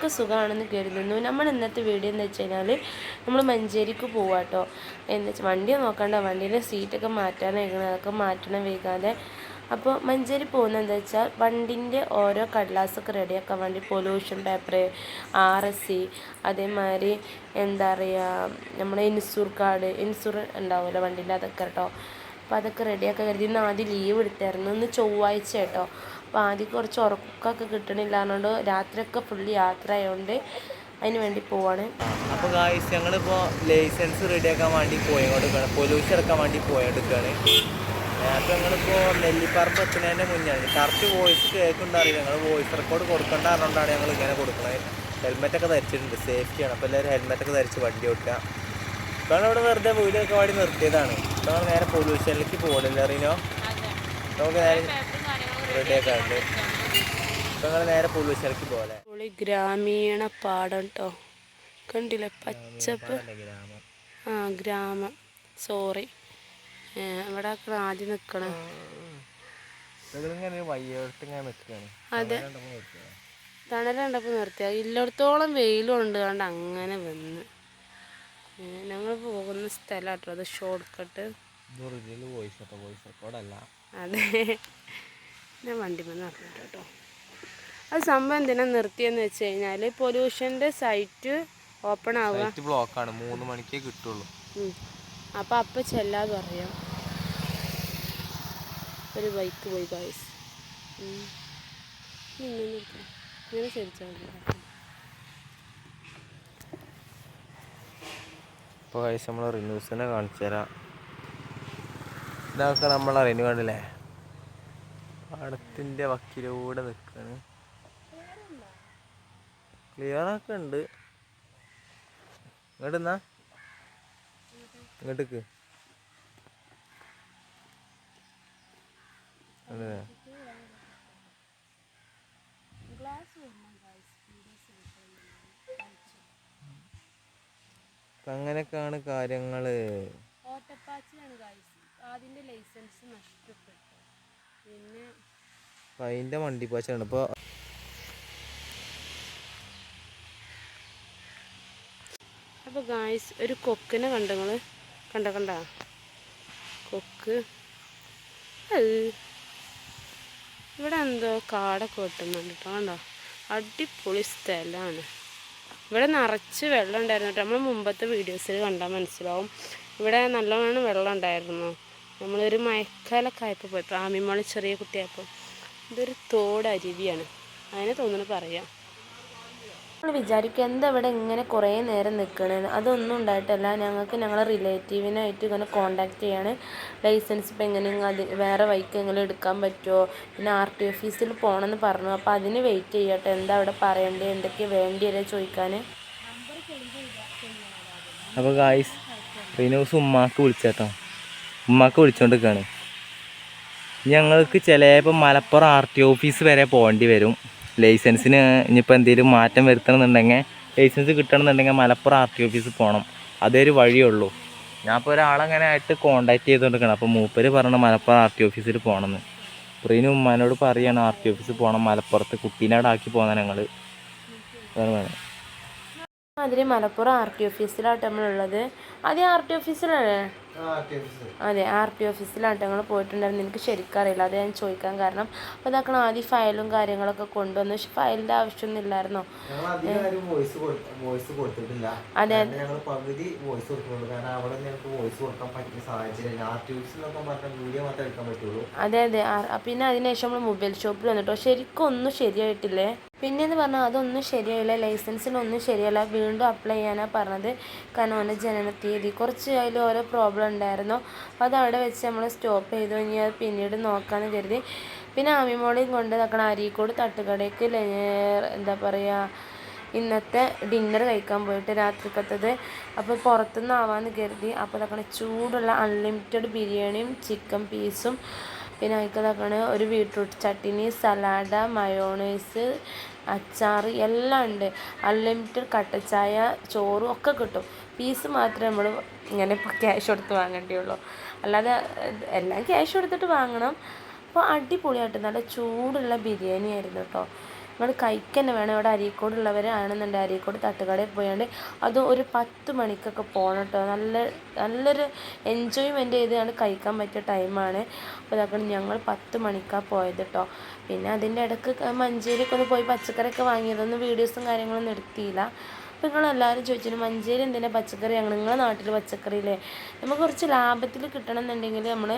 എല്ലാവർക്കും സുഖമാണെന്ന് കരുതുന്നു. നമ്മൾ ഇന്നത്തെ വീഡിയോ എന്ന് വെച്ച് കഴിഞ്ഞാൽ നമ്മൾ മഞ്ചേരിക്ക് പോവാം കേട്ടോ. എന്ന് വെച്ചാൽ വണ്ടി നോക്കണ്ട, വണ്ടീൻ്റെ സീറ്റൊക്കെ മാറ്റാനായിരിക്കണം, അതൊക്കെ മാറ്റണം വൈകാതെ. അപ്പോൾ മഞ്ചേരി പോകുന്നത് എന്താ വെച്ചാൽ വണ്ടിൻ്റെ ഓരോ കടലാസൊക്കെ റെഡിയാക്കാൻ വേണ്ടി പൊല്യൂഷൻ പേപ്പർ, RSC, അതേമാതിരി എന്താ പറയുക നമ്മുടെ ഇൻഷൂർ ഉണ്ടാവുമല്ലോ വണ്ടീൻ്റെ, അതൊക്കെ കേട്ടോ. അപ്പോൾ അതൊക്കെ റെഡിയാക്കാൻ കരുതി. ഇന്ന് ആദ്യം ലീവ് എടുത്തായിരുന്നു, ഇന്ന് ചൊവ്വാഴ്ച കേട്ടോ. അപ്പോൾ ആദ്യം കുറച്ച് ഉറക്കമൊക്കെ കിട്ടണില്ല എന്നുകൊണ്ട് രാത്രിയൊക്കെ ഫുള്ള് യാത്ര ആയതുകൊണ്ട് അതിന് വേണ്ടി പോവാണ്. അപ്പോൾ ഗായ്സ് ഞങ്ങളിപ്പോൾ ലൈസൻസ് റെഡിയാക്കാൻ വേണ്ടി പോയിക്കൊടുക്കുകയാണ്, പൊല്യൂഷൻ എടുക്കാൻ വേണ്ടി പോയെടുക്കുകയാണ്. അപ്പോൾ ഞങ്ങളിപ്പോൾ നെല്ലിപ്പറമ്പ് എത്തുന്നതിൻ്റെ മുന്നാണ്. കറക്റ്റ് വോയിസ് കേൾക്കുന്നുണ്ടറിയില്ല, ഞങ്ങൾ വോയിസ് റെക്കോർഡ് കൊടുക്കേണ്ട കാരണമാണ് ഞങ്ങൾ ഇങ്ങനെ കൊടുക്കുന്നത്. ഹെൽമെറ്റൊക്കെ ധരിച്ചിട്ടുണ്ട്, സേഫ്റ്റിയാണ്. അപ്പോൾ എല്ലാവരും ഹെൽമെറ്റൊക്കെ ധരിച്ച് വണ്ടി ഓട്ടുക. ഇപ്പോൾ ഇവിടെ വെറുതെ വീഡിയോക്കെ വേണ്ടി നിർത്തിയതാണ്. ഇപ്പോൾ നമ്മൾ നേരെ പൊല്യൂഷനിലേക്ക് പോകണില്ല അറിയുമോ, നമുക്ക് നേരെ റെഡിയാക്കാറുണ്ട്. ഇപ്പോൾ ഞങ്ങൾ നേരെ പൊല്യൂഷനിലേക്ക് പോലെ. ഗ്രാമീണ പാടം കേട്ടോ, കണ്ടില്ലേ പച്ചപ്പ്. ഗ്രാമം, സോറി, ഇവിടെ ആദ്യം നിൽക്കണം. അതെ, തണൽ കണ്ടപ്പോൾ നിർത്തിയ ഇല്ലടത്തോളം വെയിലും ഉണ്ട് കണ്ട് അങ്ങനെ വന്ന്. ഞങ്ങൾ പോകുന്ന സ്ഥലം കേട്ടോ, അത് ഷോർട്ട് കട്ട്. അതെ, ഞാൻ വണ്ടി വന്ന് പറഞ്ഞിട്ട് കേട്ടോ. അത് സംഭവം എന്തിനാ നിർത്തിയെന്ന് വെച്ച് കഴിഞ്ഞാൽ പൊല്യൂഷൻ്റെ സൈറ്റ് ഓപ്പൺ ആവുക, ബ്ലോക്കാണ്, 3 മണിക്കേ കിട്ടുള്ളൂ. അപ്പം ചെല്ലാതെ പറയാം. ഒരു ബൈക്ക് പോയി ഗായ്സ്, ഇങ്ങനെ ശരിച്ചാൽ. ഇപ്പോൾ ഗായ്സ് നമ്മൾ റിന്യൂസിനെ കാണിച്ചു തരാം. ഇതൊക്കെ നമ്മളെ റിന്യൂ കണ്ടില്ലേ, പാടത്തിൻ്റെ വക്കിലൂടെ നിൽക്കുകയാണ്. ക്ലിയറൊക്കെ ഉണ്ട്. ഇങ്ങോട്ടെന്നാ ഇങ്ങോട്ടേക്ക് അങ്ങനെയൊക്കെയാണ് കാര്യങ്ങള്. ഓട്ടപ്പാച്ചിലാണ് ഗായ്സ്, അതിൻ്റെ ലൈസൻസ് നഷ്ടപ്പെട്ടു. പിന്നെ അതിൻ്റെ വണ്ടിപ്പാച്ചാണ് ഇപ്പോൾ. അപ്പോൾ ഗായ്സ് ഒരു കൊക്കിനെ കണ്ടോ നിങ്ങൾ, കണ്ട കൊക്ക്. ഇവിടെ എന്തോ കാടൊക്കെ വെട്ടുന്നുണ്ട് കേട്ടോ, കണ്ടോ. അടിപൊളി സ്ഥലമാണ്. ഇവിടെ നിറച്ച് വെള്ളം ഉണ്ടായിരുന്നു കേട്ടോ. നമ്മൾ മുമ്പത്തെ വീഡിയോസിൽ കണ്ടാൽ മനസ്സിലാവും. ഇവിടെ നല്ലോണം വെള്ളം ഉണ്ടായിരുന്നു. നമ്മളൊരു മഴക്കാലൊക്കെ ആയപ്പോൾ പോയപ്പോൾ, ആമിമോള് ചെറിയ കുട്ടിയായപ്പോൾ. ഇതൊരു തോടരുവിയാണ്, അതിനെ തോന്നുന്നു പറയാം. നമ്മൾ വിചാരിക്കുക എന്താ ഇവിടെ ഇങ്ങനെ കുറേ നേരം നിൽക്കണമെന്ന്. അതൊന്നും ഉണ്ടായിട്ടല്ല, ഞങ്ങൾക്ക് ഞങ്ങളെ റിലേറ്റീവിനായിട്ട് ഇങ്ങനെ കോണ്ടാക്ട് ചെയ്യാണ്. ലൈസൻസ് ഇപ്പം എങ്ങനെയെങ്കിലും അത് വേറെ വഴിക്ക് എങ്ങനെ എടുക്കാൻ പറ്റുമോ, പിന്നെ RT ഓഫീസിൽ പോകണമെന്ന് പറഞ്ഞു. അപ്പോൾ അതിന് വെയിറ്റ് ചെയ്യട്ടെ, എന്താ അവിടെ പറയേണ്ടത്, എന്തൊക്കെ വേണ്ടി വരെ ചോദിക്കാൻ. അപ്പോൾ ഗായ്സ് റിനൂസ് ഉമ്മാക്ക് വിളിച്ചേട്ടോ, ഉമ്മാക്ക് വിളിച്ചുകൊണ്ടിരിക്കുകയാണ്. ഞങ്ങൾക്ക് ചിലപ്പോൾ മലപ്പുറം RT ഓഫീസ് വരെ പോകേണ്ടി വരും. ലൈസൻസിന് ഇനിയിപ്പോൾ എന്തെങ്കിലും മാറ്റം വരുത്തണമെന്നുണ്ടെങ്കിൽ, ലൈസൻസ് കിട്ടണമെന്നുണ്ടെങ്കിൽ മലപ്പുറം RT ഓഫീസിൽ പോകണം. അതൊരു വഴിയുള്ളൂ. ഞാൻ ഇപ്പോൾ ഒരാളങ്ങനെ ആയിട്ട് കോണ്ടാക്ട് ചെയ്തുകൊണ്ടിരിക്കണം. അപ്പോൾ മൂപ്പര് പറഞ്ഞു മലപ്പുറം RT ഓഫീസിൽ പോകണമെന്ന്. പ്രീന് ഉമ്മാനോട് പറയുകയാണ് RT ഓഫീസിൽ പോകണം, മലപ്പുറത്ത് കുട്ടീനെ അവിടെ ആക്കി പോകുന്ന ഞങ്ങൾ. വേണം അതിന് മലപ്പുറം RT ഓഫീസിലായിട്ട് നമ്മളുള്ളത്. ആദ്യം RT ഓഫീസിലല്ലേ? അതെ, RT ഓഫീസിലായിട്ട് ഞങ്ങൾ പോയിട്ടുണ്ടായിരുന്നു. എനിക്ക് ശരിക്കും അറിയില്ല, അത് ഞാൻ ചോദിക്കാൻ കാരണം. അപ്പോൾ ഇതാക്കണം ആദ്യം ഫയലും കാര്യങ്ങളൊക്കെ കൊണ്ടുവന്നു. പക്ഷെ ഫയലിൻ്റെ ആവശ്യമൊന്നും ഇല്ലായിരുന്നോ. അതെ, അതെ. പിന്നെ അതിനുശേഷം നമ്മൾ മൊബൈൽ ഷോപ്പിൽ വന്നിട്ടോ, ശരിക്കും ഒന്നും ശരിയായിട്ടില്ലേ. പിന്നെയെന്ന് പറഞ്ഞാൽ അതൊന്നും ശരിയായില്ല, ലൈസൻസിനൊന്നും ശരിയല്ല. വീണ്ടും അപ്ലൈ ചെയ്യാനാണ് പറഞ്ഞത്. കാരണം ഓൻ്റെ ജനനത്തീയതി കുറച്ച് അതിൽ ഓരോ പ്രോബ്ലം ഉണ്ടായിരുന്നു. അപ്പോൾ അതവിടെ വെച്ച് നമ്മൾ സ്റ്റോപ്പ് ചെയ്തു. ഇനി അത് പിന്നീട് നോക്കാമെന്ന് കരുതി. പിന്നെ ആമിമോളെയും കൊണ്ട് നോക്കണം അരീക്കോട് തട്ടുകടയ്ക്ക് എന്താ പറയുക ഇന്നത്തെ ഡിന്നർ കഴിക്കാൻ പോയിട്ട് രാത്രിക്കത്തത്. അപ്പോൾ പുറത്തുനിന്ന് ആവാമെന്ന് കരുതി. അപ്പോൾ ഇതൊക്കെ ചൂടുള്ള അൺലിമിറ്റഡ് ബിരിയാണിയും ചിക്കൻ പീസും, പിന്നെ അതിക്കതൊക്കെയാണ് ഒരു ബീട്രൂട്ട് ചട്ടിനി, സലാഡ്, മയോണൈസ്, അച്ചാർ എല്ലാം ഉണ്ട്. അൺലിമിറ്റഡ് കട്ടച്ചായ, ചോറും ഒക്കെ കിട്ടും. പീസ് മാത്രമേ നമ്മൾ ഇങ്ങനെ ക്യാഷ് കൊടുത്ത് വാങ്ങേണ്ടിയുള്ളൂ, അല്ലാതെ എല്ലാം ക്യാഷ് കൊടുത്തിട്ട് വാങ്ങണം. അപ്പോൾ അടിപൊളിയായിട്ട് നല്ല ചൂടുള്ള ബിരിയാണി ആയിരുന്നു കേട്ടോ. നിങ്ങൾ കഴിക്കന്നെ വേണം. ഇവിടെ അരീക്കോടുള്ളവരാണെന്നുണ്ട് അരീക്കോട് തട്ടുകടയിൽ പോയാണ്ട് അത് ഒരു 10 മണിക്കൊക്കെ പോകണം കേട്ടോ. നല്ലൊരു എൻജോയ്മെൻറ്റ് ചെയ്താണ് കഴിക്കാൻ പറ്റിയ ടൈമാണ്. അപ്പോൾ ഇതൊക്കെ ഞങ്ങൾ 10 മണിക്കാണ് പോയത് കേട്ടോ. പിന്നെ അതിൻ്റെ ഇടയ്ക്ക് മഞ്ചേരിയൊക്കെ ഒന്ന് പോയി പച്ചക്കറിയൊക്കെ വാങ്ങിയതൊന്നും വീഡിയോസും കാര്യങ്ങളൊന്നും എടുത്തില്ല. അപ്പോൾ നിങ്ങളെല്ലാവരും ചോദിച്ചിട്ട് മഞ്ചേരി എന്തിനാ പച്ചക്കറി വാങ്ങണം, നിങ്ങളുടെ നാട്ടിൽ പച്ചക്കറിയില്ലേ? നമുക്ക് കുറച്ച് ലാഭത്തിൽ കിട്ടണം എന്നുണ്ടെങ്കിൽ നമ്മൾ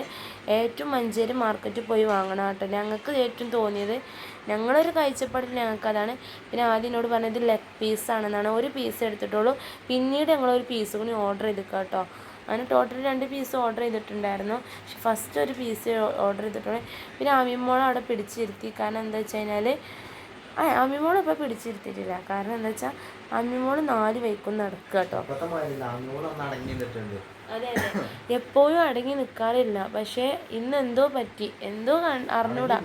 ഏറ്റവും മഞ്ചേരി മാർക്കറ്റിൽ പോയി വാങ്ങണം കേട്ടോ. ഞങ്ങൾക്ക് ഏറ്റവും തോന്നിയത്, ഞങ്ങളൊരു കാഴ്ചപ്പാടിൽ ഞങ്ങൾക്ക് അതാണ്. പിന്നെ ആദ്യം എന്നോട് പറഞ്ഞത് ലെഗ് പീസാണെന്നാണ്. ഒരു പീസ് എടുത്തിട്ടുള്ളൂ. പിന്നീട് ഞങ്ങളൊരു പീസ് കൂടി ഓർഡർ ചെയ്തിക്കാം കേട്ടോ. അങ്ങനെ ടോട്ടൽ 2 പീസ് ഓർഡർ ചെയ്തിട്ടുണ്ടായിരുന്നു. പക്ഷെ ഫസ്റ്റ് ഒരു പീസ് ഓർഡർ ചെയ്തിട്ടുള്ളൂ. പിന്നെ അമ്മിമോളെ അവിടെ പിടിച്ചിരുത്തി. കാരണം എന്താ വെച്ച് കഴിഞ്ഞാൽ അമ്മിമോൾ ഇപ്പോൾ പിടിച്ചിരുത്തിയിട്ടില്ല. കാരണം എന്താ വെച്ചാൽ അമ്മിമോൾ 4 വൈക്കും നടക്കുക കേട്ടോ. അതെ അതെ, എപ്പോഴും അടങ്ങി നിൽക്കാറില്ല. പക്ഷേ ഇന്ന് എന്തോ പറ്റി, എന്തോ അറിഞ്ഞൂടാ.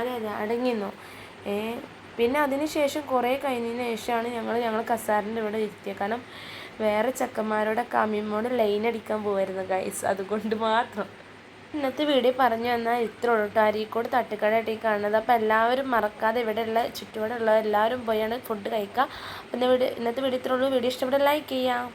അതെ അതെ, അടങ്ങിന്നോ. പിന്നെ അതിന് ശേഷം കുറേ കഴിഞ്ഞതിന് ശേഷമാണ് ഞങ്ങൾ കസാറിൻ്റെ ഇവിടെ ഇരുത്തിയത്. കാരണം വേറെ ചെക്കന്മാരോടൊക്കെ അമ്മിമോട് ലൈൻ അടിക്കാൻ പോകുമായിരുന്നു ഗൈസ്, അതുകൊണ്ട് മാത്രം. ഇന്നത്തെ വീഡിയോ പറഞ്ഞു തന്നാൽ ഇത്ര ഉള്ളൂ കേട്ടോ. അരീക്കോട് തട്ടുകടയായിട്ട് കാണുന്നത്. അപ്പോൾ എല്ലാവരും മറക്കാതെ ഇവിടെയുള്ള ചുറ്റുപാടുള്ള എല്ലാവരും പോയാണ് ഫുഡ് കഴിക്കുക. അപ്പോൾ ഇന്നത്തെ വീഡിയോ ഇത്ര ഉള്ളൂ. വീഡിയോ ഇഷ്ടപ്പെട്ട ലൈക്ക് ചെയ്യാം.